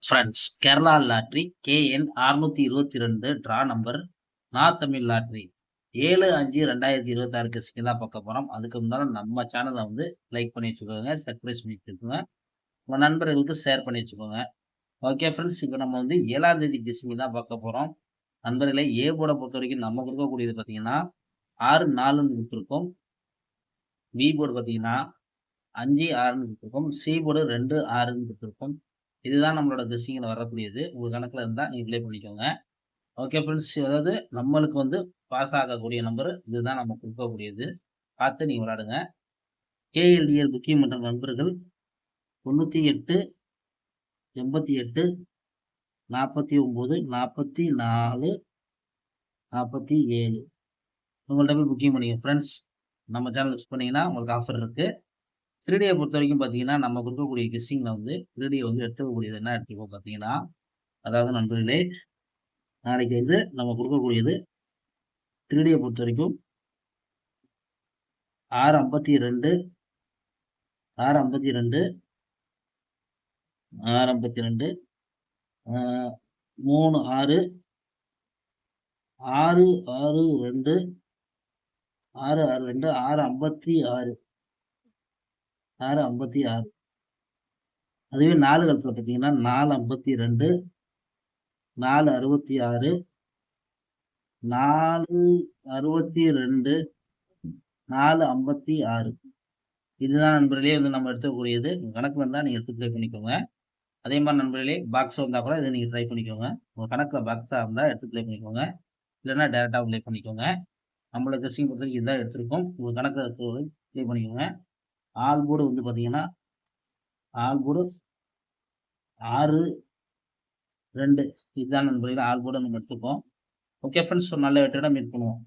Friends, Kerala lottery KN 622 draw number Tamil lottery 7/5/2026 கெஸ்டிங் தான் பார்க்க போறோம். அதுக்கு முன்னால நம்ம சேனலை வந்து லைக் பண்ணி வச்சுக்கோங்க, சப்ஸ்கிரைப் பண்ணி வச்சுக்கோங்க, உங்க நண்பர்களுக்கு ஷேர் பண்ணி வச்சுக்கோங்க. ஓகே ஃப்ரெண்ட்ஸ், இப்போ நம்ம வந்து 7ஆம் தேதி கெஸ்டிங் தான் பார்க்க போறோம். நண்பர்களே, ஏ போர்டை பொறுத்த வரைக்கும் நம்ம கொடுக்கக்கூடியது பார்த்தீங்கன்னா 6-4ன்னு கொடுத்துருக்கோம். பி போர்டு பார்த்தீங்கன்னா 5-6ன்னு கொடுத்துருக்கோம். சி போர்டு 2-6ன்னு கொடுத்துருக்கோம். இதுதான் நம்மளோட கெஸ்ஸிங்கில் வரக்கூடியது. உங்க கணக்கில் இருந்தால் நீங்கள் ப்ளே பண்ணிக்கோங்க. ஓகே ஃப்ரெண்ட்ஸ், அதாவது நம்மளுக்கு வந்து பாஸ் ஆகக்கூடிய நம்பர் இதுதான் நம்ம கொடுக்கக்கூடியது. பார்த்து நீங்கள் விளையாடுங்க. KLDL புக்கிங் பண்ணுற நண்பர்கள் 98 88 49 44 47 உங்கள்கிட்ட போய் புக்கிங் பண்ணிங்க ஃப்ரெண்ட்ஸ். நம்ம சேனல் யூஸ் பண்ணிங்கன்னா உங்களுக்கு ஆஃபர் இருக்குது. 3Dயை பொறுத்த வரைக்கும் பார்த்தீங்கன்னா நம்ம கொடுக்கக்கூடிய கெஸ்ஸிங்கில் வந்து 3Dயை வந்து எடுத்துக்கக்கூடியது என்ன எடுத்துக்கோம் பார்த்தீங்கன்னா, அதாவது நண்பர்களே, நாளைக்கு வந்து நம்ம கொடுக்கக்கூடியது 3Dயை பொறுத்த வரைக்கும் 652 652 652 36 662 662 656 656. அதுவே 4 கலத்தில் பார்த்தீங்கன்னா 452 466 462 456. இதுதான் நண்பர்களே வந்து நம்ம எடுத்துக்கூடியது. கணக்கில் இருந்தால் நீங்கள் எடுத்து ப்ளே பண்ணிக்கோங்க. அதே மாதிரி நண்பர்களே, பாக்ஸ் வந்தால் கூட இதை நீங்கள் ட்ரை பண்ணிக்கோங்க. உங்கள் கணக்கில் பாக்ஸாக இருந்தால் எடுத்து ப்ளே பண்ணிக்கோங்க, இல்லைன்னா டேரெக்டாக ப்ளே பண்ணிக்கோங்க. நம்மளோட கெஸ்ஸிங் பொறுத்த வரைக்கும் இதான் எடுத்திருக்கோம். உங்கள் கணக்கில் ப்ளே பண்ணிக்கோங்க. ஆல் போர்டு வந்து பார்த்தீங்கன்னா ஆல் போர்டு 6-2 இதுதான் நண்பர்களே ஆல் போர்டு நம்ம எடுத்துப்போம். ஓகே ஃப்ரெண்ட்ஸ், ஒரு நல்ல வெற்றிடம் மீட் பண்ணுவோம்.